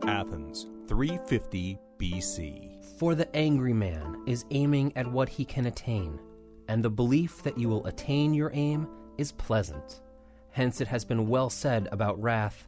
Athens, 350 BC. For the angry man is aiming at what he can attain, and the belief that you will attain your aim is pleasant. Hence it has been well said about wrath,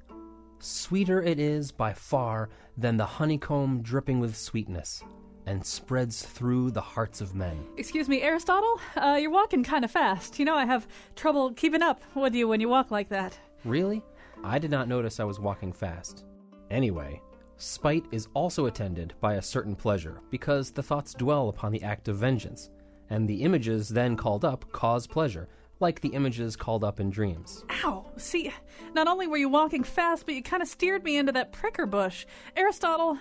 sweeter it is by far than the honeycomb dripping with sweetness, and spreads through the hearts of men. Excuse me, Aristotle? You're walking kind of fast. You know, I have trouble keeping up with you when you walk like that. Really? I did not notice I was walking fast. Anyway, spite is also attended by a certain pleasure, because the thoughts dwell upon the act of vengeance, and the images then called up cause pleasure, like the images called up in dreams. Ow! See, not only were you walking fast, but you kind of steered me into that pricker bush. Aristotle,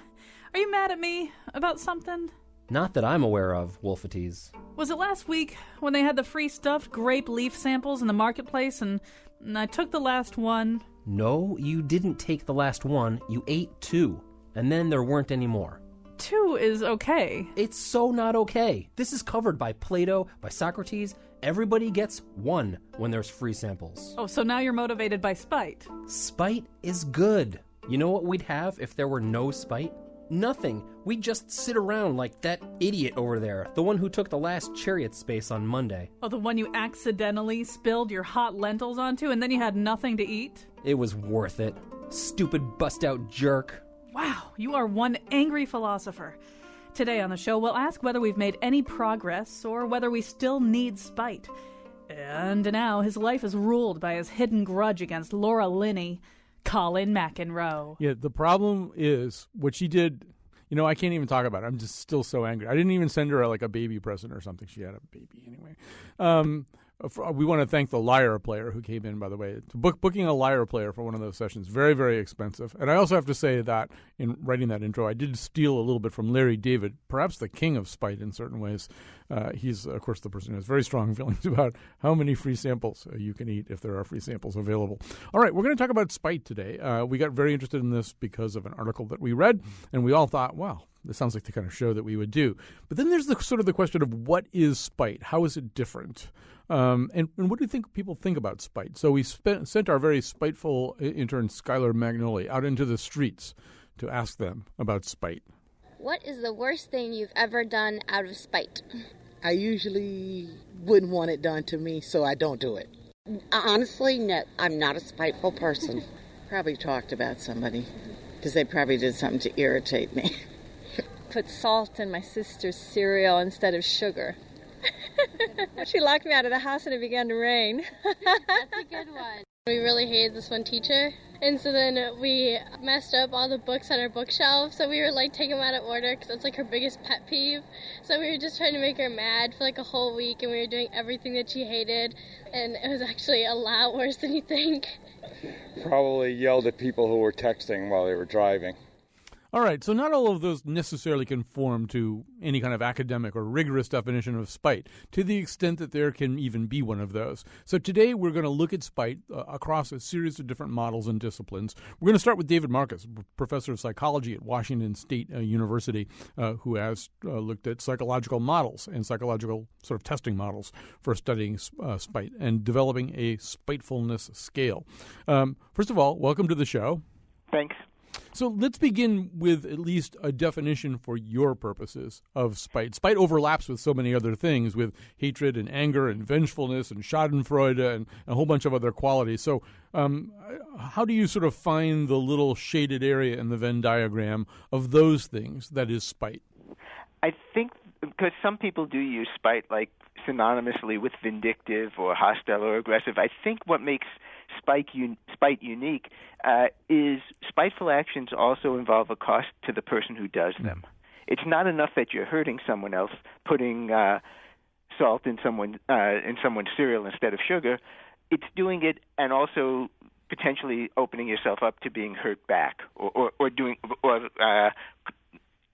are you mad at me about something? Not that I'm aware of, Wolfites. Was it last week when they had the free stuffed grape leaf samples in the marketplace and I took the last one? No, you didn't take the last one. You ate 2, and then there weren't any more. 2 is okay. It's so not okay. This is covered by Plato, by Socrates. Everybody gets 1 when there's free samples. Oh, so now you're motivated by spite. Spite is good. You know what we'd have if there were no spite? Nothing. We'd just sit around like that idiot over there, the one who took the last chariot space on Monday. Oh, the one you accidentally spilled your hot lentils onto and then you had nothing to eat? It was worth it. Stupid bust-out jerk. Wow, you are one angry philosopher. Today on the show, we'll ask whether we've made any progress or whether we still need spite. And now his life is ruled by his hidden grudge against Laura Linney, Colin McEnroe. Yeah, the problem is what she did. You know, I can't even talk about it. I'm just still so angry. I didn't even send her like a baby present or something. She had a baby anyway. We want to thank the lyre player who came in, by the way. Booking a lyre player for one of those sessions, very, very expensive. And I also have to say that in writing that intro, I did steal a little bit from Larry David, perhaps the king of spite in certain ways. He's, of course, the person who has very strong feelings about how many free samples you can eat if there are free samples available. All right, we're going to talk about spite today. We got very interested in this because of an article that we read, and we all thought, wow, this sounds like the kind of show that we would do. But then there's the sort of the question of what is spite? How is it different? And what do you think people think about spite? So we sent our very spiteful intern, Skylar Magnoli, out into the streets to ask them about spite. What is the worst thing you've ever done out of spite? I usually wouldn't want it done to me, so I don't do it. Honestly, no, I'm not a spiteful person. Probably talked about somebody, because they probably did something to irritate me. Put salt in my sister's cereal instead of sugar. She locked me out of the house and it began to rain. That's a good one. We really hated this one teacher, and so then we messed up all the books on our bookshelf, so we were like taking them out of order because that's like her biggest pet peeve. So we were just trying to make her mad for like a whole week, and we were doing everything that she hated, and it was actually a lot worse than you think. Probably yelled at people who were texting while they were driving. All right, so not all of those necessarily conform to any kind of academic or rigorous definition of spite, to the extent that there can even be one of those. So today we're going to look at spite across a series of different models and disciplines. We're going to start with David Marcus, professor of psychology at Washington State University, who has looked at psychological models and psychological sort of testing models for studying spite and developing a spitefulness scale. First of all, welcome to the show. Thanks. So let's begin with at least a definition for your purposes of spite. Spite overlaps with so many other things, with hatred and anger and vengefulness and schadenfreude and a whole bunch of other qualities. So how do you sort of find the little shaded area in the Venn diagram of those things that is spite? I think because some people do use spite like synonymously with vindictive or hostile or aggressive, I think what makes spite unique is spiteful actions also involve a cost to the person who does them. It's not enough that you're hurting someone else, putting salt in someone's cereal instead of sugar. It's doing it and also potentially opening yourself up to being hurt back or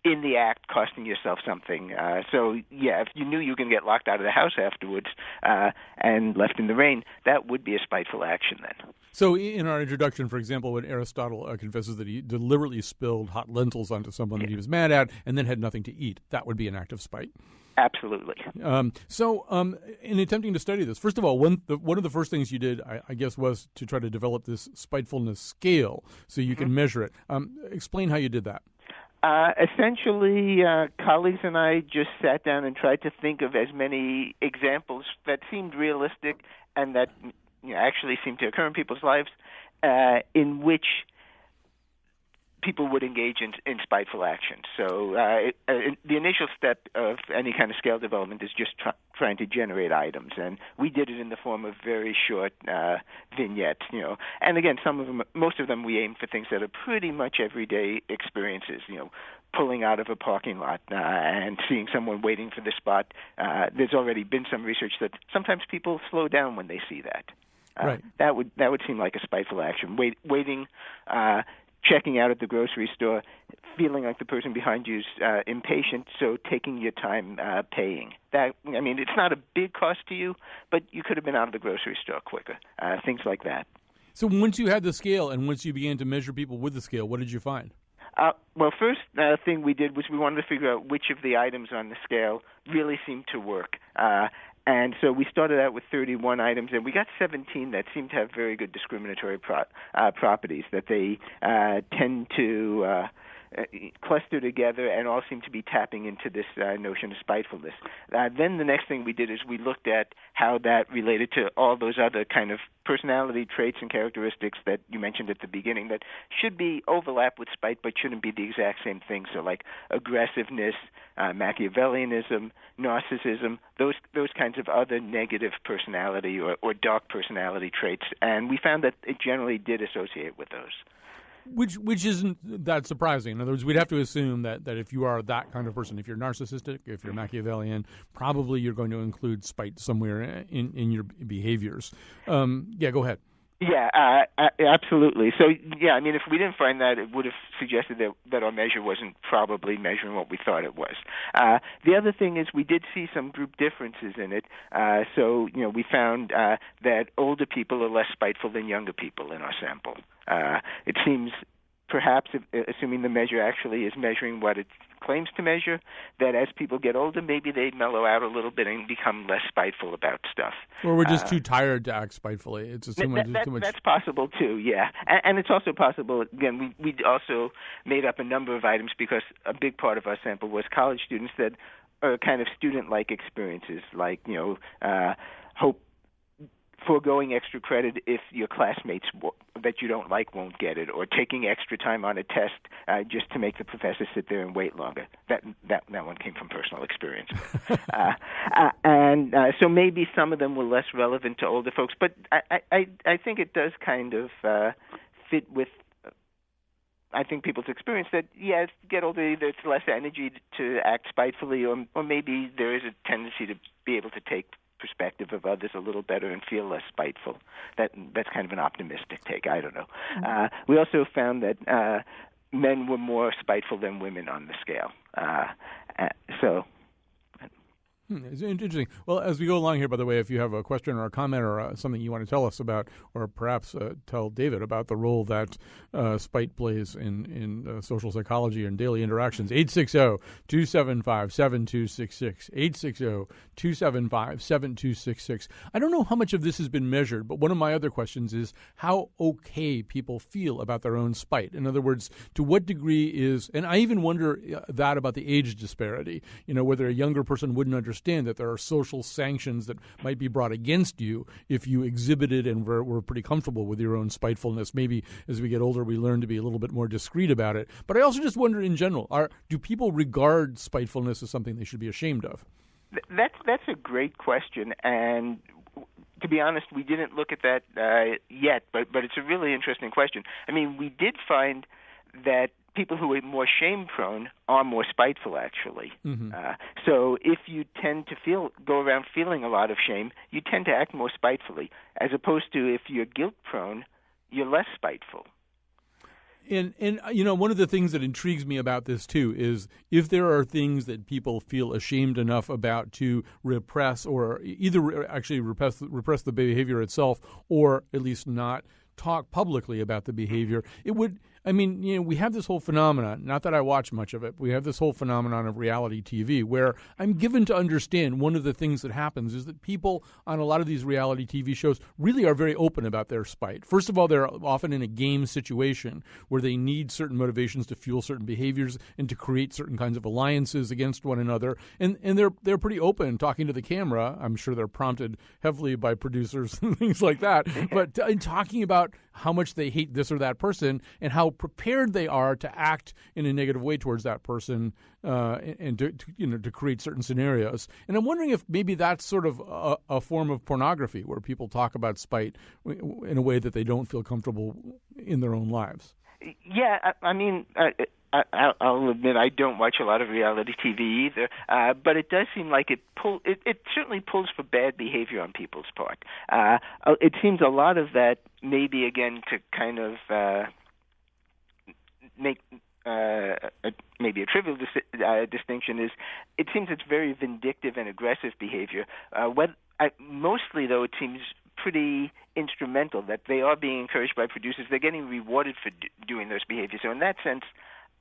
in the act costing yourself something. So, yeah, if you knew you were going to get locked out of the house afterwards and left in the rain, that would be a spiteful action then. So in our introduction, for example, when Aristotle confesses that he deliberately spilled hot lentils onto someone that he was mad at and then had nothing to eat, that would be an act of spite. Absolutely. In attempting to study this, first of all, one of the first things you did, I guess, was to try to develop this spitefulness scale so you can measure it. Explain how you did that. Essentially, colleagues and I just sat down and tried to think of as many examples that seemed realistic and that actually seemed to occur in people's lives in which people would engage in spiteful actions. So the initial step of any kind of scale development is just trying to generate items, and we did it in the form of very short vignettes. And again, most of them, we aim for things that are pretty much everyday experiences. Pulling out of a parking lot and seeing someone waiting for the spot. There's already been some research that sometimes people slow down when they see that. Right. That would seem like a spiteful action. Waiting. Checking out at the grocery store, feeling like the person behind you is impatient, so taking your time paying. It's not a big cost to you, but you could have been out of the grocery store quicker. Things like that. So once you had the scale and once you began to measure people with the scale, what did you find? First thing we did was we wanted to figure out which of the items on the scale really seemed to work. And so we started out with 31 items, and we got 17 that seemed to have very good discriminatory properties, that they tend to cluster together and all seem to be tapping into this notion of spitefulness. Then the next thing we did is we looked at how that related to all those other kind of personality traits and characteristics that you mentioned at the beginning that should be overlap with spite but shouldn't be the exact same thing. So like aggressiveness, Machiavellianism, narcissism, those kinds of other negative personality or dark personality traits. And we found that it generally did associate with those. Which isn't that surprising. In other words, we'd have to assume that if you are that kind of person, if you're narcissistic, if you're Machiavellian, probably you're going to include spite somewhere in your behaviors. Go ahead. Yeah, absolutely. So, if we didn't find that, it would have suggested that our measure wasn't probably measuring what we thought it was. The other thing is we did see some group differences in it. We found that older people are less spiteful than younger people in our sample. It seems, perhaps, assuming the measure actually is measuring what it claims to measure, that as people get older, maybe they mellow out a little bit and become less spiteful about stuff. Or we're just too tired to act spitefully. It's too much. That's possible, too, yeah. And it's also possible, again, we also made up a number of items because a big part of our sample was college students that are kind of student-like experiences, like, hope foregoing extra credit if your classmates that you don't like won't get it, or taking extra time on a test just to make the professor sit there and wait longer. That one came from personal experience. So maybe some of them were less relevant to older folks, but I think it does kind of fit with people's experience that, as you get older, there's less energy to act spitefully, or maybe there is a tendency to be able to take perspective of others a little better and feel less spiteful. That's kind of an optimistic take. I don't know. We also found that men were more spiteful than women on the scale. It's interesting. Well, as we go along here, by the way, if you have a question or a comment or something you want to tell us about, or perhaps tell David about the role that spite plays in social psychology and daily interactions, 860-275-7266, 860-275-7266. I don't know how much of this has been measured, but one of my other questions is how okay people feel about their own spite. In other words, to what degree is, and I even wonder that about the age disparity, whether a younger person wouldn't understand that there are social sanctions that might be brought against you if you exhibited and were pretty comfortable with your own spitefulness. Maybe as we get older, we learn to be a little bit more discreet about it. But I also just wonder in general, do people regard spitefulness as something they should be ashamed of? That's a great question, and to be honest, we didn't look at that yet, but it's a really interesting question. We did find that people who are more shame-prone are more spiteful, actually. Mm-hmm. So if you tend to go around feeling a lot of shame, you tend to act more spitefully, as opposed to if you're guilt-prone, you're less spiteful. And one of the things that intrigues me about this too is if there are things that people feel ashamed enough about to repress, or either actually repress the behavior itself, or at least not talk publicly about the behavior, it would. I mean, we have this whole phenomenon, not that I watch much of it, but we have this whole phenomenon of reality TV where I'm given to understand one of the things that happens is that people on a lot of these reality TV shows really are very open about their spite. First of all, they're often in a game situation where they need certain motivations to fuel certain behaviors and to create certain kinds of alliances against one another. And they're pretty open talking to the camera. I'm sure they're prompted heavily by producers and things like that. But in talking about how much they hate this or that person and how prepared they are to act in a negative way towards that person and to create certain scenarios. And I'm wondering if maybe that's sort of a form of pornography where people talk about spite in a way that they don't feel comfortable in their own lives. Yeah, I mean, I'll admit I don't watch a lot of reality TV either, but it does seem like it certainly pulls for bad behavior on people's part. It seems a lot of that, maybe again to kind of make maybe a trivial distinction, is it seems it's very vindictive and aggressive behavior. Mostly, though, it seems pretty instrumental that they are being encouraged by producers. They're getting rewarded for doing those behaviors. So in that sense,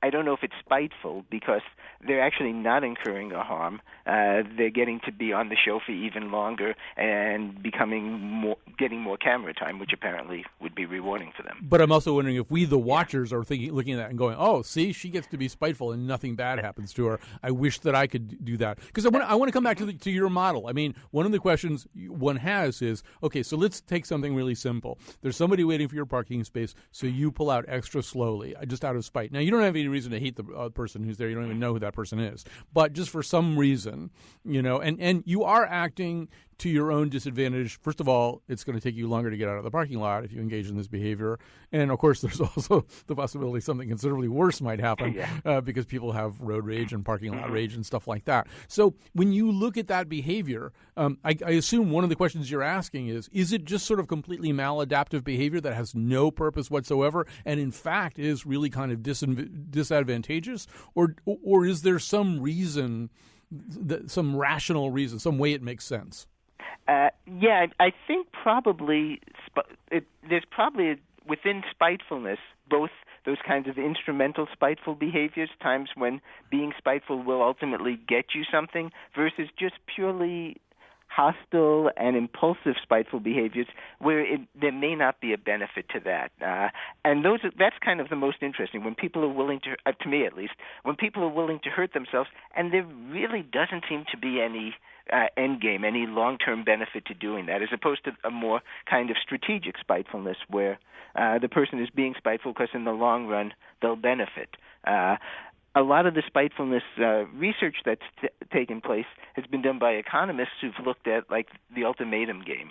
I don't know if it's spiteful because they're actually not incurring a harm. They're getting to be on the show for even longer and getting more camera time, which apparently would be rewarding for them. But I'm also wondering if we, the watchers, are looking at that and going, "Oh, see, she gets to be spiteful and nothing bad happens to her. I wish that I could do that." Because I want to come back to your model. I mean, one of the questions one has is, okay, so let's take something really simple. There's somebody waiting for your parking space, so you pull out extra slowly, just out of spite. Now, you don't have any reason to hate the person who's there. You don't even know who that person is. But just for some reason, and you are acting to your own disadvantage. First of all, it's going to take you longer to get out of the parking lot if you engage in this behavior. And, of course, there's also the possibility something considerably worse might happen because people have road rage and parking lot rage and stuff like that. So when you look at that behavior, I assume one of the questions you're asking is it just sort of completely maladaptive behavior that has no purpose whatsoever and, in fact, is really kind of disadvantageous? Or is there some reason, some rational reason, some way it makes sense? I think probably there's probably within spitefulness both those kinds of instrumental spiteful behaviors, times when being spiteful will ultimately get you something, versus just purely hostile and impulsive spiteful behaviors where there may not be a benefit to that. And that's kind of the most interesting, when people are willing to me at least, when people are willing to hurt themselves and there really doesn't seem to be any end game, any long-term benefit to doing that, as opposed to a more kind of strategic spitefulness where the person is being spiteful because in the long run they'll benefit. A lot of the spitefulness research that's taken place has been done by economists who've looked at, like, the ultimatum game,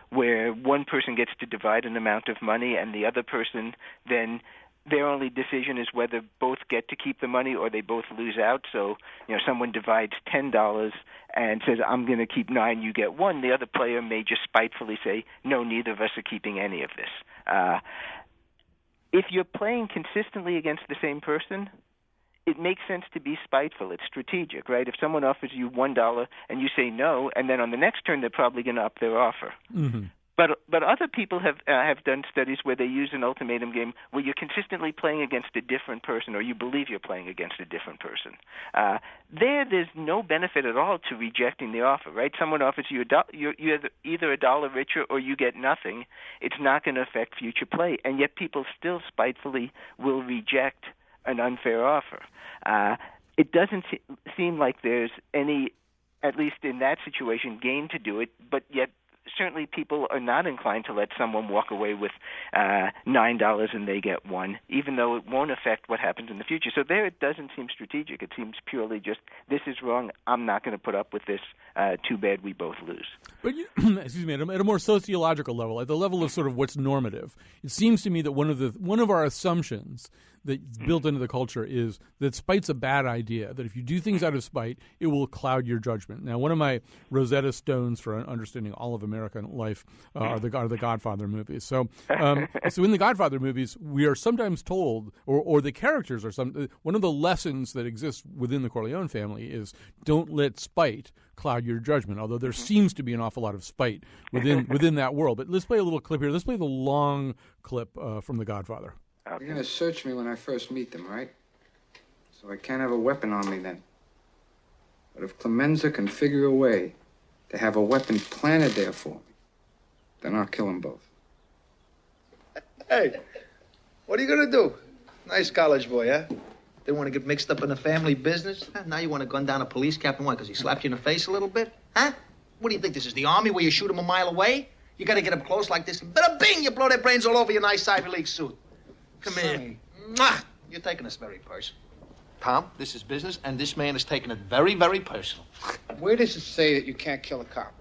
where one person gets to divide an amount of money and the other person then their only decision is whether both get to keep the money or they both lose out. So, someone divides $10 and says, "I'm going to keep 9, you get 1." The other player may just spitefully say, "No, neither of us are keeping any of this." If you're playing consistently against the same person, it makes sense to be spiteful. It's strategic, right? If someone offers you $1 and you say no, and then on the next turn they're probably going to up their offer. Mm-hmm. But other people have done studies where they use an ultimatum game where you're consistently playing against a different person, or you believe you're playing against a different person. There's no benefit at all to rejecting the offer, right? Someone offers you you're either $1 richer or you get nothing. It's not going to affect future play, and yet people still spitefully will reject an unfair offer. It doesn't seem like there's any, at least in that situation, gain to do it, but yet certainly people are not inclined to let someone walk away with $9 and they get 1, even though it won't affect what happens in the future. So there it doesn't seem strategic. It seems purely just, this is wrong, I'm not going to put up with this, too bad, we both lose. But excuse me, at a more sociological level, at the level of sort of what's normative, it seems to me that one of our assumptions that's built into the culture is that spite's a bad idea, that if you do things out of spite, it will cloud your judgment. Now, one of my Rosetta Stones for understanding all of American life are the Godfather movies. So in the Godfather movies, we are sometimes told, or the characters are one of the lessons that exists within the Corleone family is don't let spite cloud your judgment, although there seems to be an awful lot of spite within that world. But let's play a little clip here. Let's play the long clip from The Godfather. You're going to search me when I first meet them, right? So I can't have a weapon on me then. But if Clemenza can figure a way to have a weapon planted there for me, then I'll kill them both. Hey, what are you going to do? Nice college boy, huh? Didn't want to get mixed up in the family business? Huh? Now you want to gun down a police captain, why, because he slapped you in the face a little bit? Huh? What do you think, this is the army where you shoot him a mile away? You got to get up close like this, and bada bing, you blow their brains all over your nice Ivy League suit. Come here. Mwah! You're taking this very personal. Tom, this is business, and this man is taking it very, very personal. Where does it say that you can't kill a cop?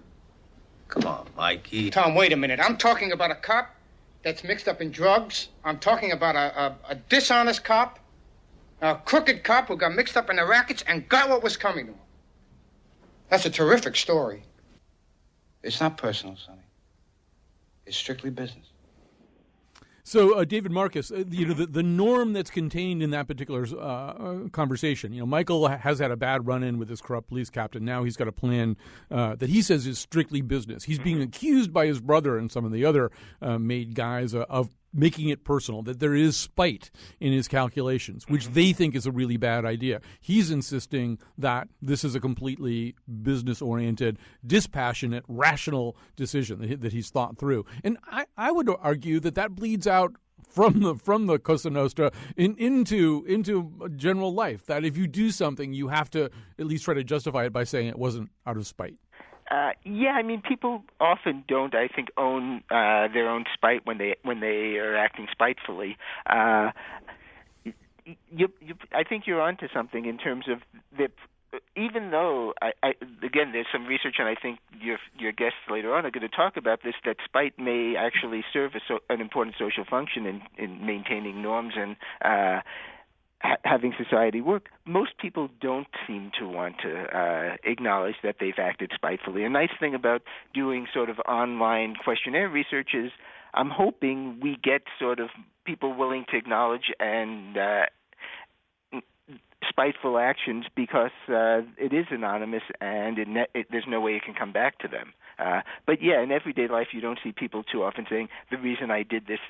Come on, Mikey. Tom, wait a minute. I'm talking about a cop that's mixed up in drugs. I'm talking about a dishonest cop. A crooked cop who got mixed up in the rackets and got what was coming to him. That's a terrific story. It's not personal, Sonny. It's strictly business. So, David Marcus, the norm that's contained in that particular conversation, Michael has had a bad run-in with this corrupt police captain. Now he's got a plan that he says is strictly business. He's being accused by his brother and some of the other made guys of making it personal, that there is spite in his calculations, which they think is a really bad idea. He's insisting that this is a completely business-oriented, dispassionate, rational decision that he's thought through. And I would argue that bleeds out from the Cosa Nostra into general life, that if you do something, you have to at least try to justify it by saying it wasn't out of spite. Yeah, I mean, people often don't, I think, own their own spite when they are acting spitefully. I think you're onto something in terms of that. Even though, again, there's some research, and I think your guests later on are going to talk about this, that spite may actually serve an important social function in maintaining norms and having society work. Most people don't seem to want to acknowledge that they've acted spitefully. A nice thing about doing sort of online questionnaire research is I'm hoping we get sort of people willing to acknowledge and spiteful actions because it is anonymous and there's no way it can come back to them. But yeah, in everyday life you don't see people too often saying the reason I did this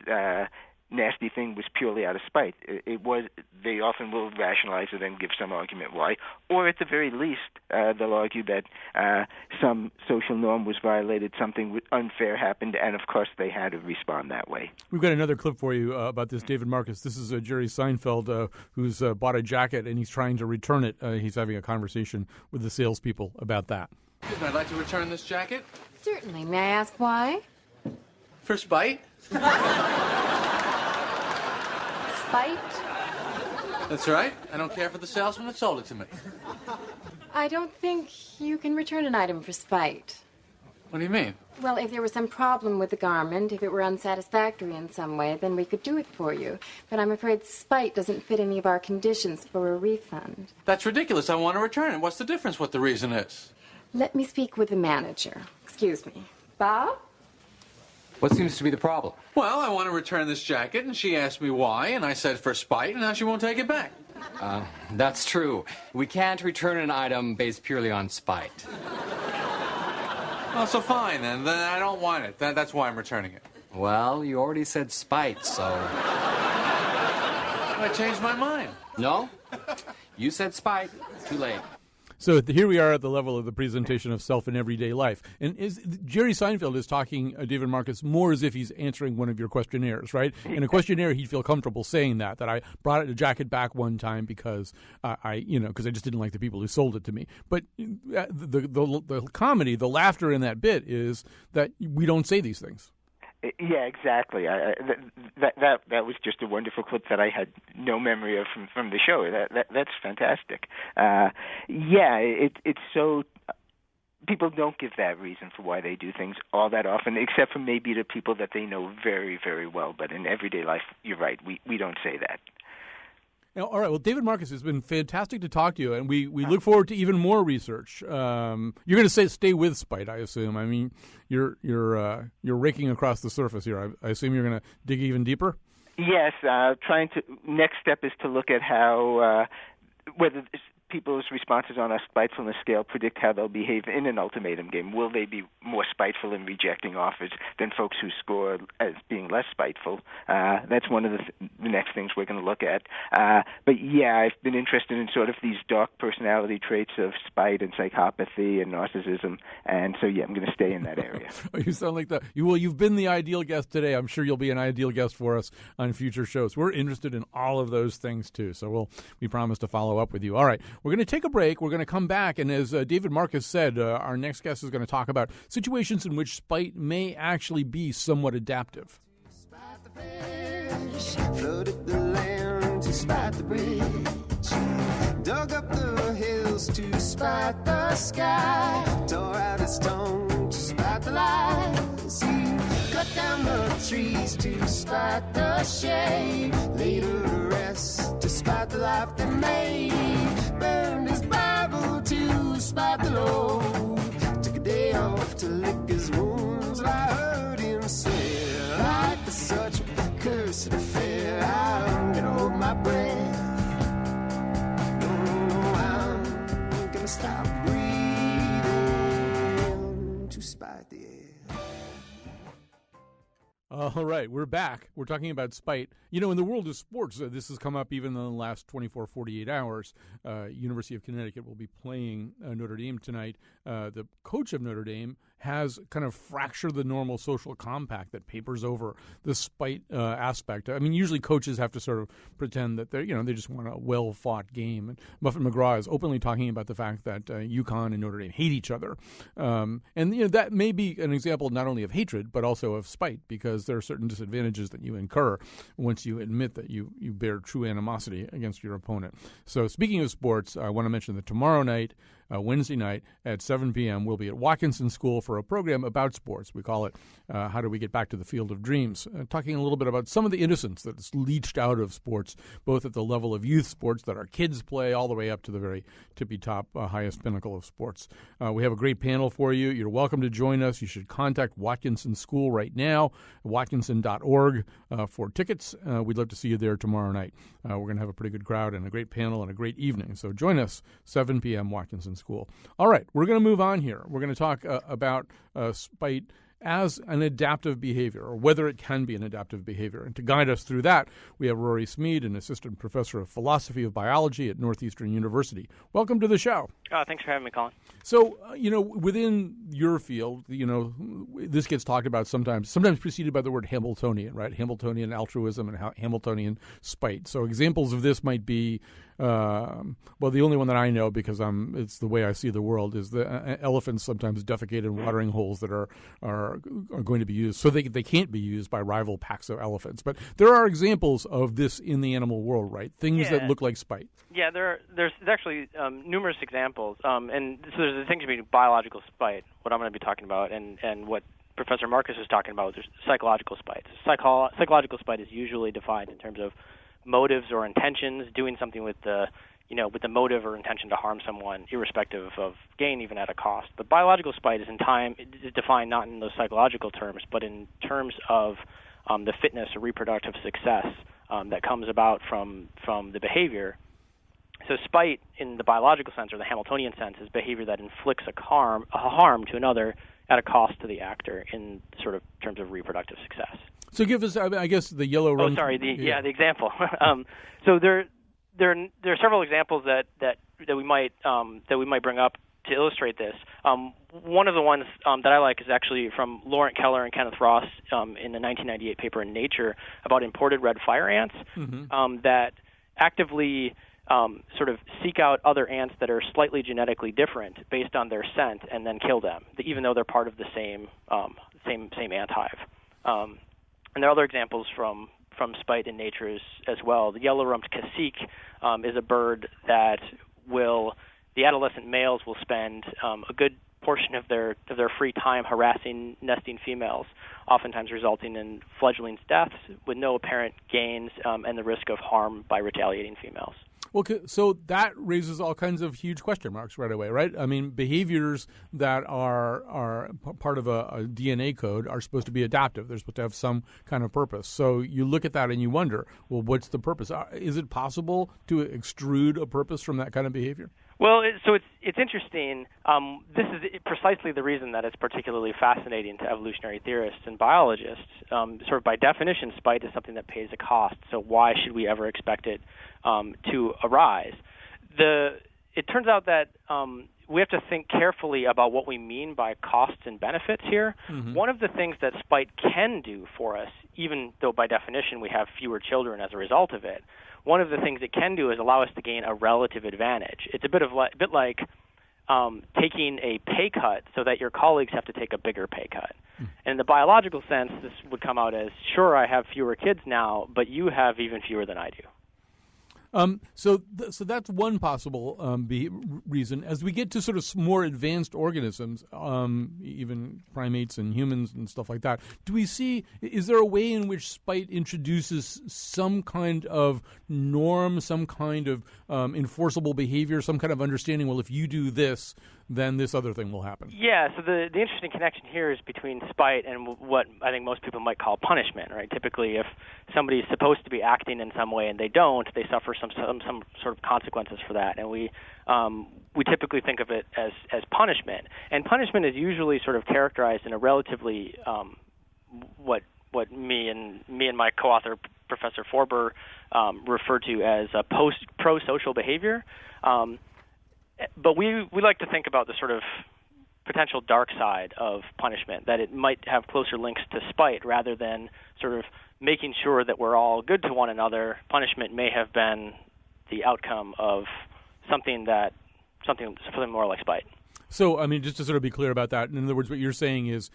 nasty thing was purely out of spite. They often will rationalize it and give some argument why, or at the very least, they'll argue that some social norm was violated, something unfair happened, and of course they had to respond that way. We've got another clip for you about this, David Marcus. This is Jerry Seinfeld, who's bought a jacket and he's trying to return it. He's having a conversation with the salespeople about that. Excuse me, I'd like to return this jacket. Certainly. May I ask why? For spite. Spite? That's right. I don't care for the salesman that sold it to me. I don't think you can return an item for spite. What do you mean? Well, if there was some problem with the garment, if it were unsatisfactory in some way, then we could do it for you. But I'm afraid spite doesn't fit any of our conditions for a refund. That's ridiculous. I want to return it. What's the difference what the reason is? Let me speak with the manager. Excuse me. Bob? What seems to be the problem? Well, I want to return this jacket, and she asked me why, and I said for spite, and now she won't take it back. That's true. We can't return an item based purely on spite. Well, so fine, then. Then I don't want it. That's why I'm returning it. Well, you already said spite, so... I changed my mind. No? You said spite. Too late. So here we are at the level of the presentation of self in everyday life. And Jerry Seinfeld is talking, David Marcus, more as if he's answering one of your questionnaires, right? In a questionnaire, he'd feel comfortable saying that I brought a jacket back one time because because I just didn't like the people who sold it to me. But the comedy, the laughter in that bit is that we don't say these things. Yeah, exactly. That was just a wonderful clip that I had no memory of from the show. That's fantastic. It's so people don't give that reason for why they do things all that often, except for maybe to people that they know very, very well. But in everyday life, you're right. We don't say that. All right. Well, David Marcus, it's been fantastic to talk to you, and we look forward to even more research. You're going to stay with Spite, I assume. I mean, you're raking across the surface here. I assume you're going to dig even deeper. Yes. Next step is to look at how whether people's responses on a spitefulness scale predict how they'll behave in an ultimatum game. Will they be more spiteful in rejecting offers than folks who score as being less spiteful? That's one of the next things we're going to look at. But yeah, I've been interested in sort of these dark personality traits of spite and psychopathy and narcissism, and so yeah, I'm going to stay in that area. You sound like you've been the ideal guest today. I'm sure you'll be an ideal guest for us on future shows. We're interested in all of those things too, so we promise to follow up with you. All right. We're going to take a break. We're going to come back, and as David Marcus said, our next guest is going to talk about situations in which spite may actually be somewhat adaptive. Floated the land to spite the bridge, dug up the hills to spite the sky, tore out his tongue to spite the lies. He cut down the trees to spite the shade, laid her to rest to spite the life they made, burned his Bible to spite the Lord, took a day off to lick his wounds. I heard him swear, life is such a cursed affair, I'm gonna hold my breath, no, I'm gonna stop breathing to spite the air. All right, we're back. We're talking about spite. You know, in the world of sports, this has come up even in the last 24, 48 hours. University of Connecticut will be playing Notre Dame tonight. The coach of Notre Dame has kind of fractured the normal social compact that papers over the spite aspect. I mean, usually coaches have to sort of pretend that they just want a well-fought game. And Muffet McGraw is openly talking about the fact that UConn and Notre Dame hate each other. And that may be an example not only of hatred, but also of spite, because there are certain disadvantages that you incur once you admit that you bear true animosity against your opponent. So speaking of sports, I want to mention that tomorrow night, Wednesday night at 7 p.m., we'll be at Watkinson School for a program about sports. We call it How Do We Get Back to the Field of Dreams, talking a little bit about some of the innocence that's leached out of sports, both at the level of youth sports that our kids play all the way up to the very tippy-top highest pinnacle of sports. We have a great panel for you. You're welcome to join us. You should contact Watkinson School right now, watkinson.org for tickets. We'd love to see you there tomorrow night. We're going to have a pretty good crowd and a great panel and a great evening. So join us, 7 p.m., Watkinson School. All right, we're going to move on here. We're going to talk about spite as an adaptive behavior, or whether it can be an adaptive behavior. And to guide us through that, we have Rory Smead, an assistant professor of philosophy of biology at Northeastern University. Welcome to the show. Thanks for having me, Colin. So, within your field, this gets talked about sometimes preceded by the word Hamiltonian, right? Hamiltonian altruism and Hamiltonian spite. So examples of this might be, the only one that I know, because it's the way I see the world, is the elephants sometimes defecate in watering holes that are going to be used, so they can't be used by rival packs of elephants. But there are examples of this in the animal world, right? Things that look like spite. Yeah, there's actually numerous examples, and so there's the thing between biological spite, what I'm going to be talking about, and what Professor Marcus was talking about. There's psychological spite. Psychological spite is usually defined in terms of motives or intentions, doing something with the motive or intention to harm someone, irrespective of gain, even at a cost. But biological spite is defined not in those psychological terms, but in terms of the fitness or reproductive success that comes about from the behavior. So spite, in the biological sense or the Hamiltonian sense, is behavior that inflicts a harm to another at a cost to the actor in sort of terms of reproductive success. So give us, I guess, the yellow rum. Oh, sorry. The example. So there are several examples that we might bring up to illustrate this. One of the ones that I like is actually from Laurent Keller and Kenneth Ross in the 1998 paper in Nature about imported red fire ants that actively sort of seek out other ants that are slightly genetically different based on their scent and then kill them, even though they're part of the same ant hive. And there are other examples from spite in nature as well. The yellow-rumped cacique is a bird that the adolescent males will spend a good portion of their free time harassing nesting females, oftentimes resulting in fledglings' deaths with no apparent gains and the risk of harm by retaliating females. Well, so that raises all kinds of huge question marks right away, right? I mean, behaviors that are part of a DNA code are supposed to be adaptive. They're supposed to have some kind of purpose. So you look at that and you wonder, well, what's the purpose? Is it possible to extrude a purpose from that kind of behavior? Well, it's interesting. This is precisely the reason that it's particularly fascinating to evolutionary theorists and biologists. Sort of by definition, spite is something that pays a cost. So why should we ever expect it to arise? It turns out that we have to think carefully about what we mean by costs and benefits here. Mm-hmm. One of the things that spite can do for us, even though by definition we have fewer children as a result of it, one of the things it can do is allow us to gain a relative advantage. It's a bit like taking a pay cut so that your colleagues have to take a bigger pay cut. And in the biological sense, this would come out as, sure, I have fewer kids now, but you have even fewer than I do. So that's one possible reason. As we get to sort of more advanced organisms, even primates and humans and stuff like that, is there a way in which spite introduces some kind of norm, some kind of enforceable behavior, some kind of understanding, well, if you do this, then this other thing will happen? Yeah, so the interesting connection here is between spite and what I think most people might call punishment, right? Typically, if somebody is supposed to be acting in some way and they don't, they suffer some sort of consequences for that. And we typically think of it as punishment. And punishment is usually sort of characterized in a relatively what me and my co-author, Professor Forber, refer to as a pro-social behavior. But we like to think about the sort of potential dark side of punishment, that it might have closer links to spite rather than sort of making sure that we're all good to one another. Punishment may have been the outcome of something more like spite. So, I mean, just to sort of be clear about that, in other words, what you're saying is,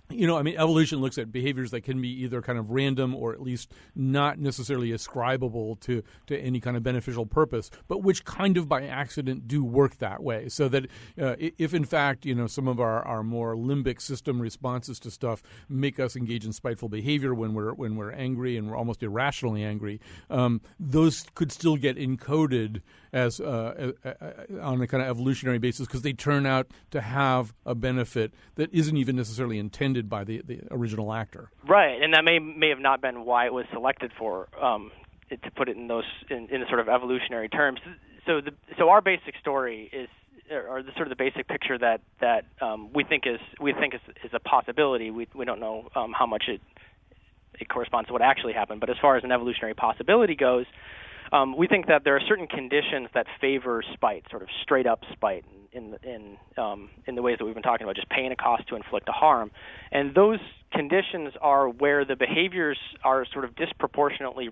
evolution looks at behaviors that can be either kind of random or at least not necessarily ascribable to any kind of beneficial purpose, but which kind of by accident do work that way. So that if in fact, some of our more limbic system responses to stuff make us engage in spiteful behavior when we're angry and we're almost irrationally angry, those could still get encoded as on a kind of evolutionary basis because they turn out to have a benefit that isn't even necessarily intended by the original actor. Right, and that may have not been why it was selected for, to put it in the sort of evolutionary terms. So our basic story is, or the sort of the basic picture that we think is a possibility. We don't know how much it corresponds to what actually happened, but as far as an evolutionary possibility goes, we think that there are certain conditions that favor spite, sort of straight up spite, in the ways that we've been talking about, just paying a cost to inflict a harm. And those conditions are where the behaviors are sort of disproportionately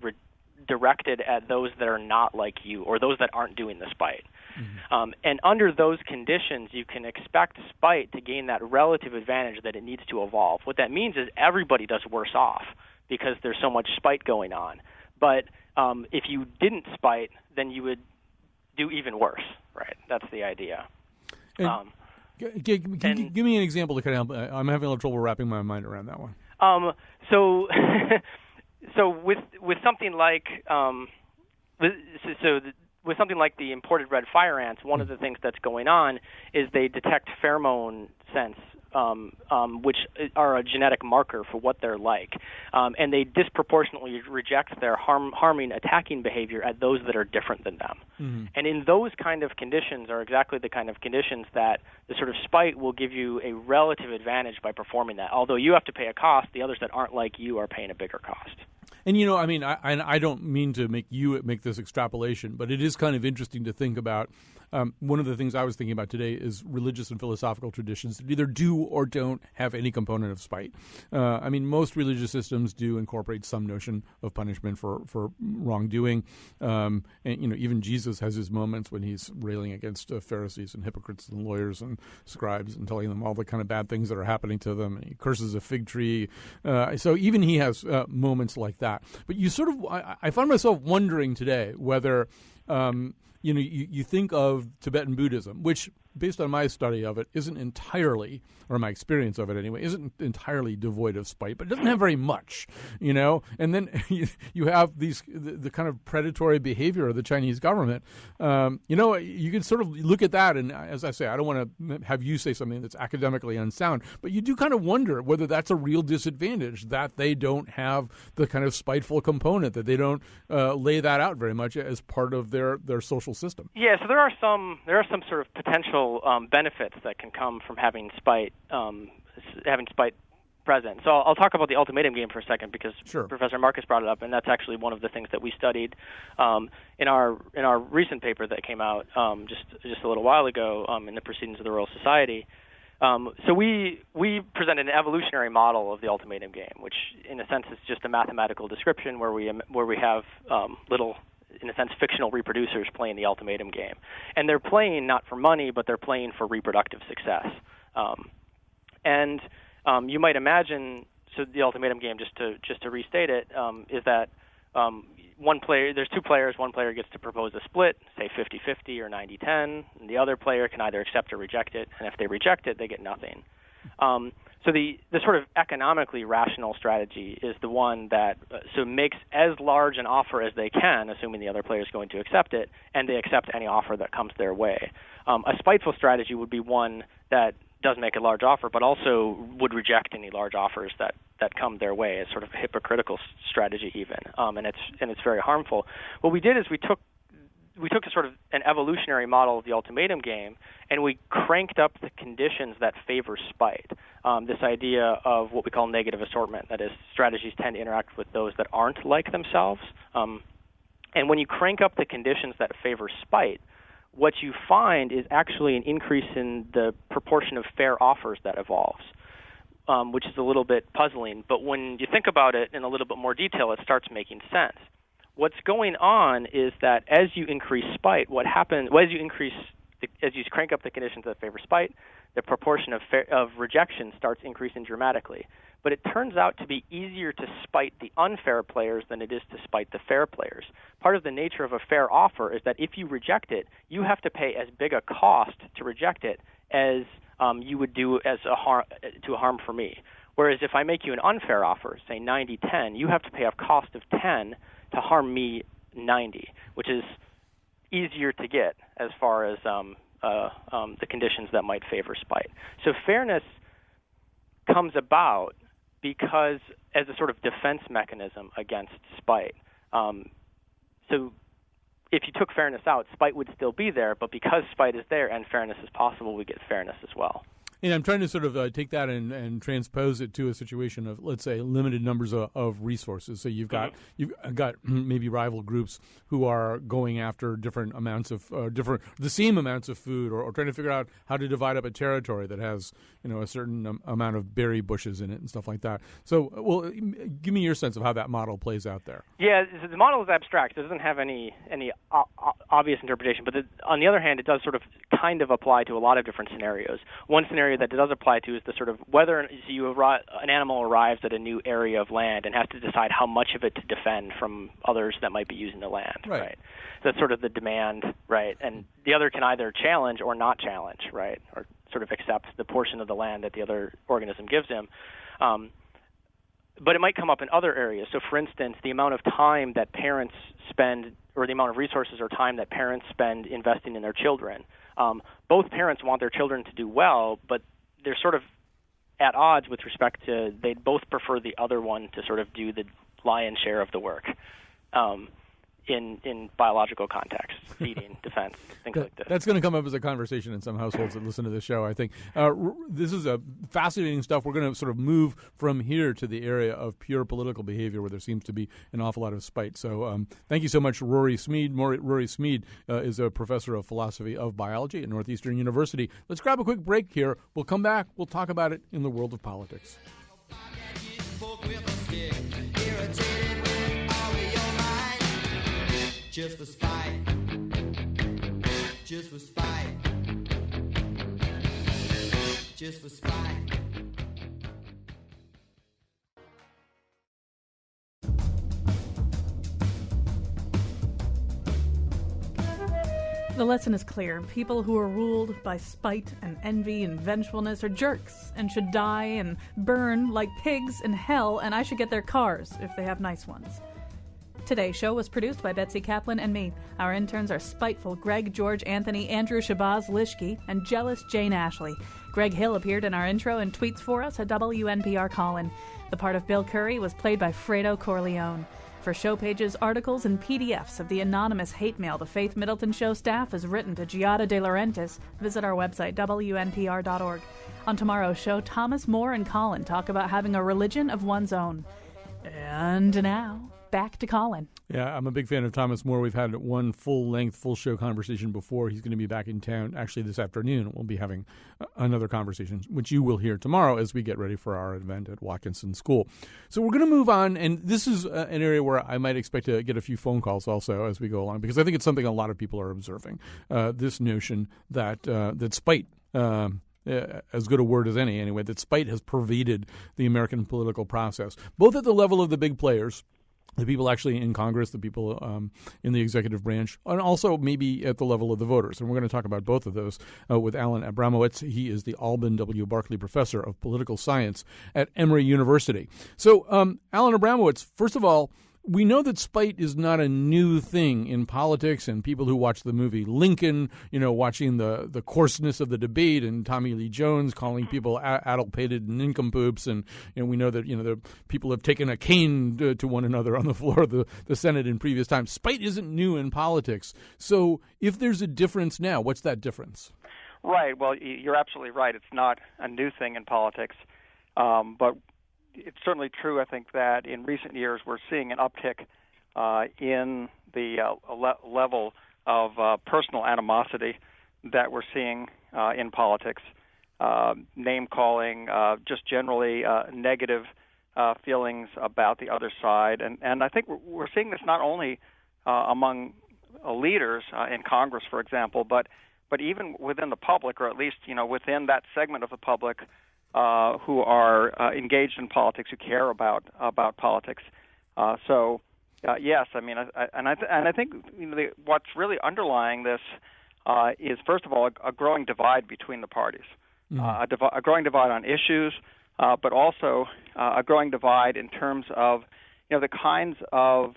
directed at those that are not like you or those that aren't doing the spite. Mm-hmm. And under those conditions, you can expect spite to gain that relative advantage that it needs to evolve. What that means is everybody does worse off because there's so much spite going on. But if you didn't spite, then you would do even worse, right? That's the idea. Give me an example to kind of help. I'm having a little trouble wrapping my mind around that one. So with something like with something like the imported red fire ants, one of the things that's going on is they detect pheromone scents, which are a genetic marker for what they're like, and they disproportionately reject their harming, attacking behavior at those that are different than them. Mm-hmm. And in those kind of conditions are exactly the kind of conditions that the sort of spite will give you a relative advantage by performing that. Although you have to pay a cost, the others that aren't like you are paying a bigger cost. And, I don't mean to make this extrapolation, but it is kind of interesting to think about. One of the things I was thinking about today is religious and philosophical traditions that either do or don't have any component of spite. Most religious systems do incorporate some notion of punishment for wrongdoing. And, even Jesus has his moments when he's railing against Pharisees and hypocrites and lawyers and scribes and telling them all the kind of bad things that are happening to them. And he curses a fig tree. So even he has moments like that. But you sort of, I find myself wondering today whether, you think of Tibetan Buddhism, which based on my study of it, isn't entirely, or my experience of it anyway, isn't entirely devoid of spite, but it doesn't have very much, And then you have the kind of predatory behavior of the Chinese government. You can sort of look at that, and as I say, I don't want to have you say something that's academically unsound, but you do kind of wonder whether that's a real disadvantage, that they don't have the kind of spiteful component, that they don't lay that out very much as part of their social system. Yeah, so there are some sort of potential benefits that can come from having spite present. So I'll talk about the ultimatum game for a second, because Professor Marcus brought it up, and that's actually one of the things that we studied in our recent paper that came out just a little while ago in the Proceedings of the Royal Society. So we presented an evolutionary model of the ultimatum game, which in a sense is just a mathematical description where we have little, in a sense, fictional reproducers playing the ultimatum game, and they're playing not for money, but they're playing for reproductive success. You might imagine, so the ultimatum game, just to restate it, is that there's two players. One player gets to propose a split, say 50-50 or 90-10, and the other player can either accept or reject it, and if they reject it, they get nothing. So the sort of economically rational strategy is the one that makes as large an offer as they can, assuming the other player is going to accept it, and they accept any offer that comes their way. A spiteful strategy would be one that does make a large offer, but also would reject any large offers that come their way. It's sort of a hypocritical strategy even, and it's very harmful. What we did is we took a sort of an evolutionary model of the ultimatum game, and we cranked up the conditions that favor spite. This idea of what we call negative assortment, that is, strategies tend to interact with those that aren't like themselves. And when you crank up the conditions that favor spite, what you find is actually an increase in the proportion of fair offers that evolves, which is a little bit puzzling. But when you think about it in a little bit more detail, it starts making sense. What's going on is that as you increase spite, what happens? Well, as you crank up the conditions that favor spite, the proportion of rejection starts increasing dramatically. But it turns out to be easier to spite the unfair players than it is to spite the fair players. Part of the nature of a fair offer is that if you reject it, you have to pay as big a cost to reject it as you would do as a harm for me. Whereas if I make you an unfair offer, say 90-10, you have to pay a cost of 10 to harm me 90, which is easier to get as far as the conditions that might favor spite. So fairness comes about because as a sort of defense mechanism against spite. So if you took fairness out, spite would still be there, but because spite is there and fairness is possible, we get fairness as well. And I'm trying to sort of take that and transpose it to a situation of, let's say, limited numbers of resources. So you've got maybe rival groups who are going after different amounts of the same amounts of food, or trying to figure out how to divide up a territory that has a certain amount of berry bushes in it and stuff like that. So, well, give me your sense of how that model plays out there. Yeah, the model is abstract. It doesn't have any obvious interpretation, but on the other hand, it does sort of kind of apply to a lot of different scenarios. One scenario that it does apply to is the sort of whether an animal arrives at a new area of land and has to decide how much of it to defend from others that might be using the land, right? So that's sort of the demand, right? And the other can either challenge or not challenge, right? Or sort of accept the portion of the land that the other organism gives him. But it might come up in other areas. So, for instance, the amount of time that parents spend, or the amount of resources or time that parents spend investing in their children. Both parents want their children to do well, but they're sort of at odds with respect to, they'd both prefer the other one to sort of do the lion's share of the work in biological context, feeding, defense, things like this. That's going to come up as a conversation in some households that listen to this show, I think. This is a fascinating stuff. We're going to sort of move from here to the area of pure political behavior where there seems to be an awful lot of spite. So thank you so much, Rory Smead. Rory Smead is a professor of philosophy of biology at Northeastern University. Let's grab a quick break here. We'll come back. We'll talk about it in the world of politics. Just for spite. Just for spite. Just for spite. The lesson is clear. People who are ruled by spite and envy and vengefulness are jerks and should die and burn like pigs in hell, and I should get their cars if they have nice ones. Today's show was produced by Betsy Kaplan and me. Our interns are spiteful Greg, George, Anthony, Andrew, Shabazz, Lishke, and jealous Jane Ashley. Greg Hill appeared in our intro and tweets for us at WNPR Colin. The part of Bill Curry was played by Fredo Corleone. For show pages, articles, and PDFs of the anonymous hate mail the Faith Middleton Show staff has written to Giada De Laurentiis, visit our website, WNPR.org. On tomorrow's show, Thomas More and Colin talk about having a religion of one's own. And now, back to Colin. Yeah, I'm a big fan of Thomas More. We've had one full-length, full-show conversation before. He's going to be back in town actually this afternoon. We'll be having another conversation, which you will hear tomorrow as we get ready for our event at Watkinson School. So we're going to move on, and this is an area where I might expect to get a few phone calls also as we go along, because I think it's something a lot of people are observing, this notion that spite, as good a word as any anyway, that spite has pervaded the American political process, both at the level of the big players, the people actually in Congress, the people in the executive branch, and also maybe at the level of the voters. And we're going to talk about both of those with Alan Abramowitz. He is the Alban W. Barkley Professor of Political Science at Emory University. So, Alan Abramowitz, first of all, we know that spite is not a new thing in politics, and people who watch the movie Lincoln, watching the coarseness of the debate, and Tommy Lee Jones calling people addle-pated and nincompoops, and we know that the people have taken a cane to one another on the floor of the Senate in previous times. Spite isn't new in politics. So if there's a difference now, what's that difference? Right. Well, you're absolutely right. It's not a new thing in politics, but it's certainly true, I think, that in recent years we're seeing an uptick in the level of personal animosity that we're seeing in politics, name-calling, just generally negative feelings about the other side. And I think we're seeing this not only among leaders in Congress, for example, but even within the public, or at least within that segment of the public who are engaged in politics, who care about politics. Yes, I mean, I think what's really underlying this is, first of all, a growing divide between the parties, a growing divide on issues, but also a growing divide in terms of the kinds of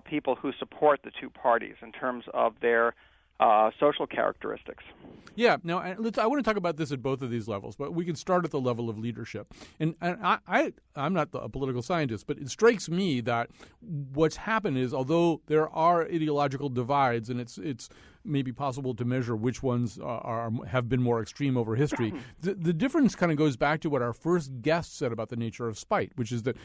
people who support the two parties in terms of their social characteristics. Yeah. Now, I want to talk about this at both of these levels, but we can start at the level of leadership. And I'm not a political scientist, but it strikes me that what's happened is, although there are ideological divides, and it's maybe possible to measure which ones have been more extreme over history, the difference kind of goes back to what our first guest said about the nature of spite, which is that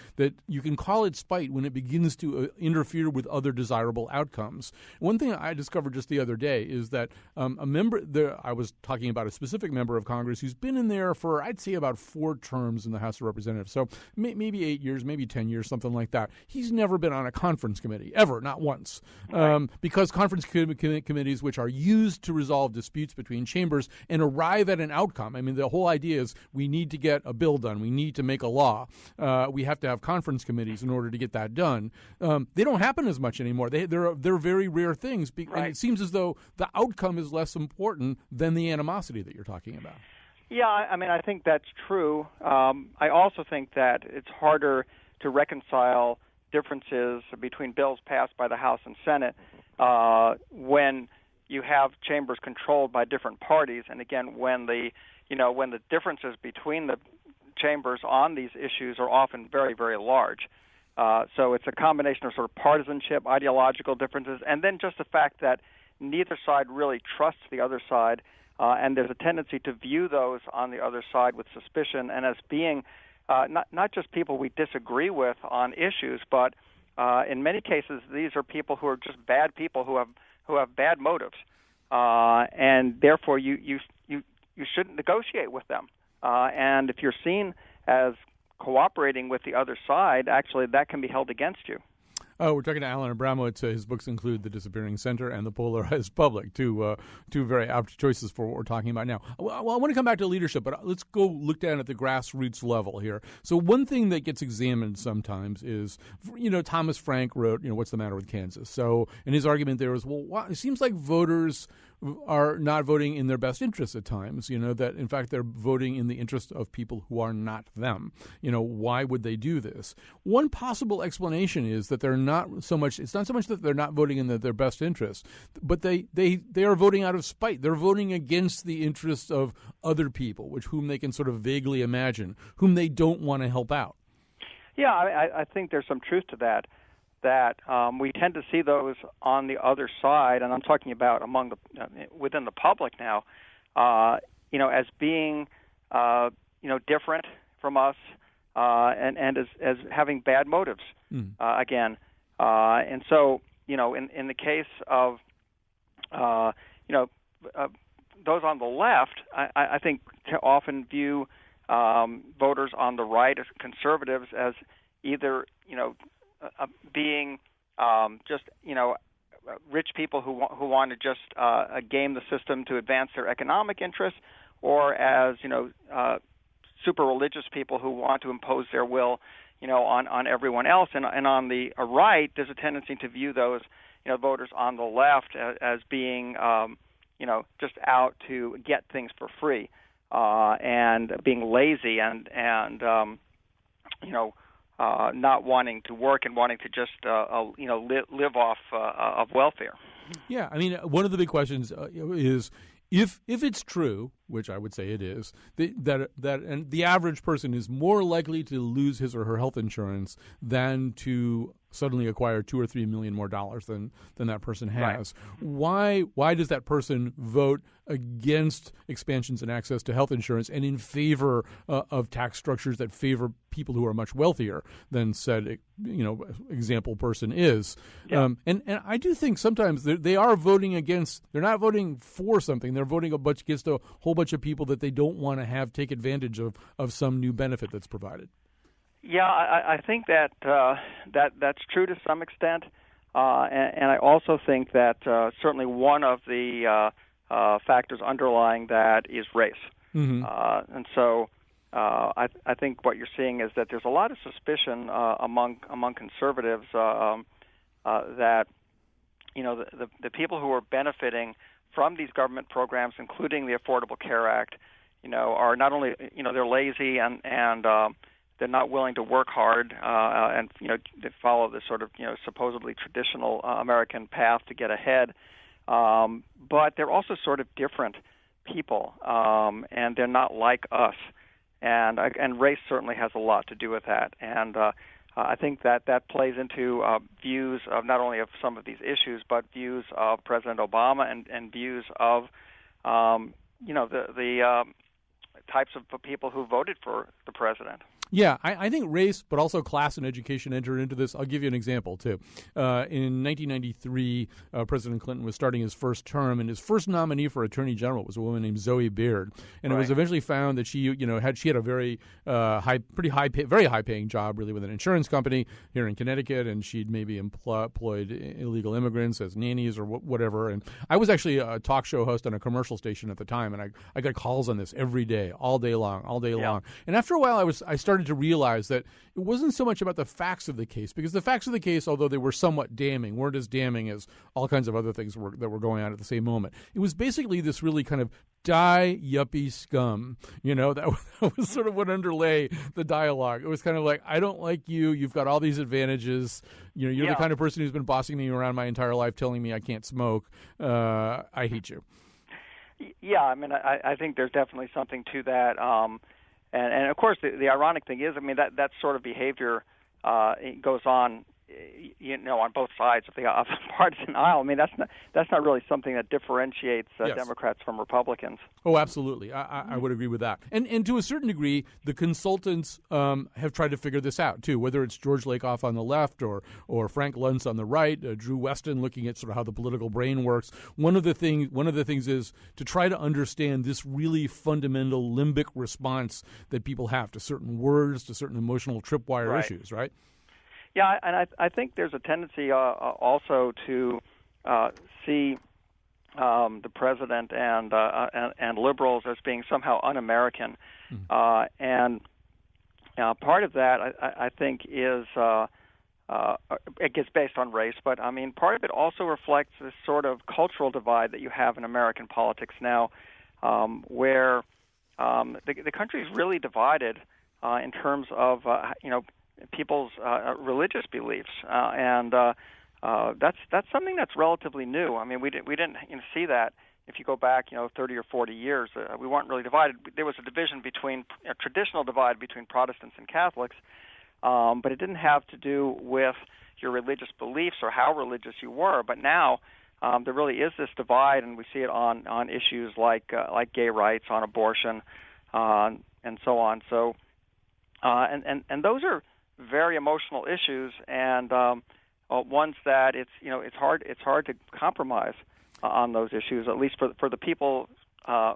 you can call it spite when it begins to interfere with other desirable outcomes. One thing I discovered just the other day is that a member there, I was talking about a specific member of Congress who's been in there for, I'd say, about 4 terms in the House of Representatives. So maybe 8 years, maybe 10 years, something like that. He's never been on a conference committee, ever, not once. Because conference committees, which are used to resolve disputes between chambers and arrive at an outcome. I mean, the whole idea is we need to get a bill done. We need to make a law. We have to have conference committees in order to get that done. They don't happen as much anymore. They're very rare things, and it seems as though the outcome is less important than the animosity that you're talking about. Yeah, I mean, I think that's true. I also think that it's harder to reconcile differences between bills passed by the House and Senate when you have chambers controlled by different parties, and again, when the differences between the chambers on these issues are often very, very large. So it's a combination of sort of partisanship, ideological differences, and then just the fact that neither side really trusts the other side, and there's a tendency to view those on the other side with suspicion and as being not just people we disagree with on issues, but in many cases these are people who are just bad people who have bad motives, and therefore you shouldn't negotiate with them. And if you're seen as cooperating with the other side, actually that can be held against you. We're talking to Alan Abramowitz. His books include The Disappearing Center and The Polarized Public, two very apt choices for what we're talking about now. Well, I want to come back to leadership, but let's go look down at the grassroots level here. So one thing that gets examined sometimes is, Thomas Frank wrote, What's the Matter with Kansas? So, and his argument there is, it seems like voters are not voting in their best interest at times, that in fact they're voting in the interest of people who are not them. Why would they do this? One possible explanation is that it's not so much that they're not voting in their best interest, but they are voting out of spite. They're voting against the interests of other people, whom they can sort of vaguely imagine, whom they don't want to help out. Yeah, I think there's some truth to that. That we tend to see those on the other side, and I'm talking about within the public now, as being different from us, and as having bad motives again, and so in the case of those on the left, I think often view voters on the right as conservatives as either being just rich people who want to just game the system to advance their economic interests, or as super religious people who want to impose their will on everyone else. And on the right, there's a tendency to view those voters on the left as being just out to get things for free and being lazy and not wanting to work and wanting to just live off of welfare. Yeah, I mean, one of the big questions is if it's true, which I would say it is, that and the average person is more likely to lose his or her health insurance than to suddenly acquire $2 or $3 million more dollars than that person has. Right. Why does that person vote against expansions and access to health insurance and in favor of tax structures that favor people who are much wealthier than said example person is? Yeah. And I do think sometimes they are voting against. They're not voting for something. They're voting against a whole bunch of people that they don't want to have take advantage of some new benefit that's provided. Yeah, I think that that's true to some extent, and I also think that certainly one of the factors underlying that is race. Mm-hmm. And so I think what you're seeing is that there's a lot of suspicion among conservatives that the people who are benefiting from these government programs, including the Affordable Care Act, are not only they're lazy and they're not willing to work hard and they follow this sort of supposedly traditional American path to get ahead, but they're also sort of different people, and they're not like us, and race certainly has a lot to do with that, and I think that plays into views of not only of some of these issues, but views of President Obama and views of the types of people who voted for the president. Yeah, I think race, but also class and education enter into this. I'll give you an example, too. In 1993, President Clinton was starting his first term, and his first nominee for Attorney General was a woman named Zoe Beard. And It was eventually found that she had a very very high-paying job, really, with an insurance company here in Connecticut, and she'd maybe employed illegal immigrants as nannies or whatever. And I was actually a talk show host on a commercial station at the time, and I got calls on this every day, all day long. And after a while, I started to realize that it wasn't so much about the facts of the case, because the facts of the case, although they were somewhat damning, weren't as damning as all kinds of other things that were going on at the same moment. It was basically this really kind of die yuppie scum, that was sort of what underlay the dialogue. It was kind of like, I don't like you, you've got all these advantages, you're the kind of person who's been bossing me around my entire life, telling me I can't smoke, I hate you. Yeah, I mean, I think there's definitely something to that. And of course, the ironic thing is, I mean, that sort of behavior goes on, on both sides of the partisan aisle. I mean, that's not really something that differentiates Democrats from Republicans. Oh, absolutely. I would agree with that. And to a certain degree, the consultants have tried to figure this out, too, whether it's George Lakoff on the left or Frank Luntz on the right, Drew Weston looking at sort of how the political brain works. One of the things is to try to understand this really fundamental limbic response that people have to certain words, to certain emotional tripwire issues, right? Yeah, and I think there's a tendency also to see the president and liberals as being somehow un-American, and part of that I think is it gets based on race, but I mean, part of it also reflects this sort of cultural divide that you have in American politics now, where the country is really divided in terms of people's religious beliefs, and that's something that's relatively new. I mean, we didn't see that. If you go back, 30 or 40 years, we weren't really divided. There was a traditional divide between Protestants and Catholics, but it didn't have to do with your religious beliefs or how religious you were. But now there really is this divide, and we see it on issues like gay rights, on abortion, and so on. So, and those are very emotional issues, and ones that it's hard to compromise on those issues, at least for the people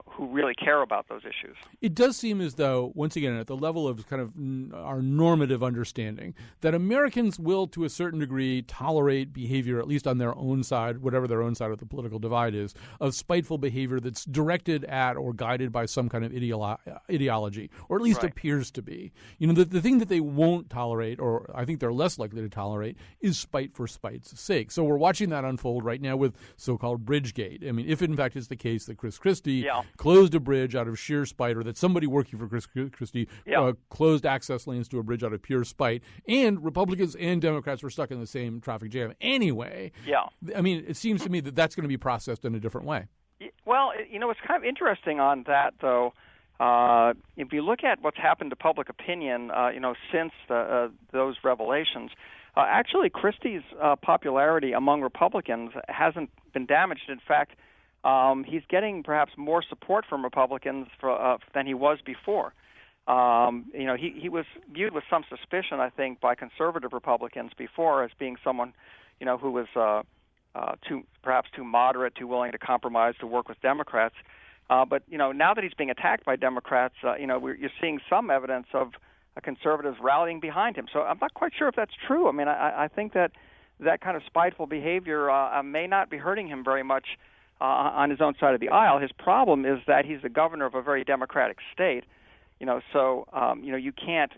who really care about those issues. It does seem as though, once again, at the level of kind of our normative understanding, that Americans will, to a certain degree, tolerate behavior, at least on their own side, whatever their own side of the political divide is, of spiteful behavior that's directed at or guided by some kind of ideology, or at least appears to be. The thing that they won't tolerate, or I think they're less likely to tolerate, is spite for spite's sake. So we're watching that unfold right now with so-called Bridgegate. I mean, if in fact it's the case that Chris Christie closed a bridge out of sheer spite, or that somebody working for Chris Christie closed access lanes to a bridge out of pure spite, and Republicans and Democrats were stuck in the same traffic jam anyway. I mean, it seems to me that that's going to be processed in a different way. Well, it's kind of interesting on that, though. If you look at what's happened to public opinion, since those revelations, actually Christie's popularity among Republicans hasn't been damaged. In fact, he's getting perhaps more support from Republicans than he was before. He was viewed with some suspicion, I think, by conservative Republicans before as being someone, who was perhaps too moderate, too willing to compromise, to work with Democrats. But now that he's being attacked by Democrats, you're seeing some evidence of conservatives rallying behind him. So I'm not quite sure if that's true. I mean, I think that kind of spiteful behavior may not be hurting him very much on his own side of the aisle. His problem is that he's the governor of a very democratic state, so you can't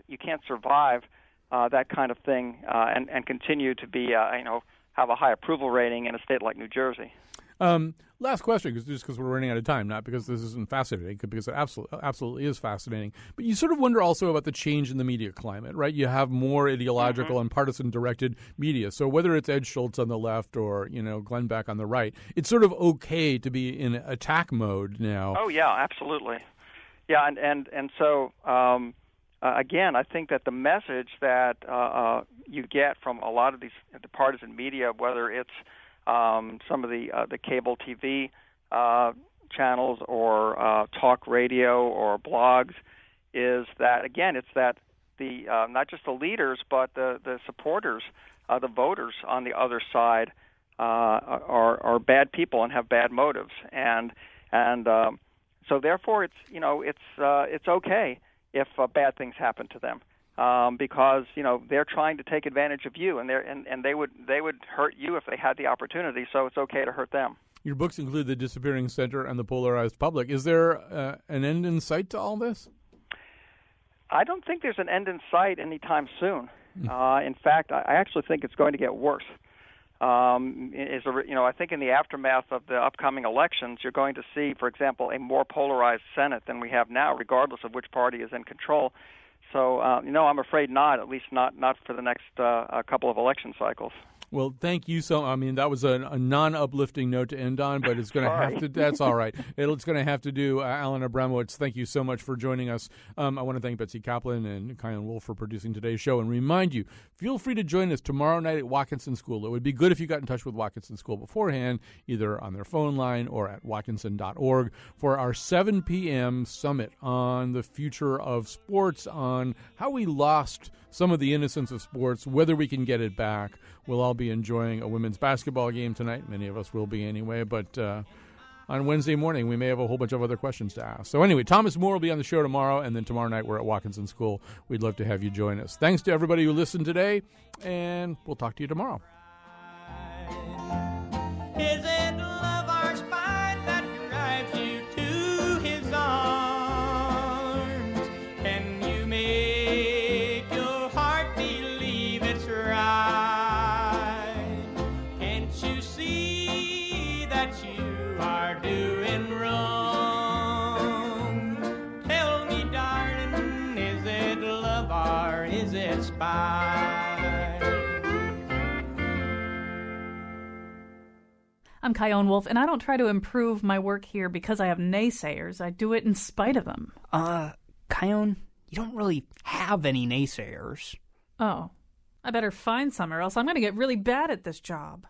survive that kind of thing and continue to be have a high approval rating in a state like New Jersey. Last question, because we're running out of time, not because this isn't fascinating, because it absolutely is fascinating. But you sort of wonder also about the change in the media climate, right? You have more ideological and partisan-directed media. So whether it's Ed Schultz on the left or, Glenn Beck on the right, it's sort of okay to be in attack mode now. Oh, yeah, absolutely. Yeah, and so, again, I think that the message that you get from a lot of the partisan media, whether it's some of the cable TV channels or talk radio or blogs, is that, again, it's that the not just the leaders but the supporters, the voters on the other side are bad people and have bad motives, and so therefore it's okay if bad things happen to them. Because they're trying to take advantage of you, and they would hurt you if they had the opportunity. So it's okay to hurt them. Your books include The Disappearing Center and The Polarized Public. Is there an end in sight to all this? I don't think there's an end in sight anytime soon. In fact, I actually think it's going to get worse. I think in the aftermath of the upcoming elections, you're going to see, for example, a more polarized Senate than we have now, regardless of which party is in control. So, I'm afraid not, at least not for the next couple of election cycles. Well, thank you so. I mean, that was a non-uplifting note to end on, but it's going to have to. That's all right. It's going to have to do. Alan Abramowitz, thank you so much for joining us. I want to thank Betsy Kaplan and Kylan Wolf for producing today's show, and remind you, feel free to join us tomorrow night at Watkinson School. It would be good if you got in touch with Watkinson School beforehand, either on their phone line or at watkinson.org, for our 7 p.m. summit on the future of sports, on how we lost some of the innocence of sports, whether we can get it back. We'll all be enjoying a women's basketball game tonight. Many of us will be anyway, but on Wednesday morning we may have a whole bunch of other questions to ask. So anyway, Thomas More will be on the show tomorrow, and then tomorrow night we're at Watkinson School. We'd love to have you join us. Thanks to everybody who listened today, and we'll talk to you tomorrow. Is it love or spite that drives you to his arms? Can you make your heart believe it's right? what you are doing wrong. Tell me, darling, is it love or is it spite? I'm Kyone Wolf, and I don't try to improve my work here because I have naysayers. I do it in spite of them. Kyone, you don't really have any naysayers. Oh. I better find some, or else I'm going to get really bad at this job.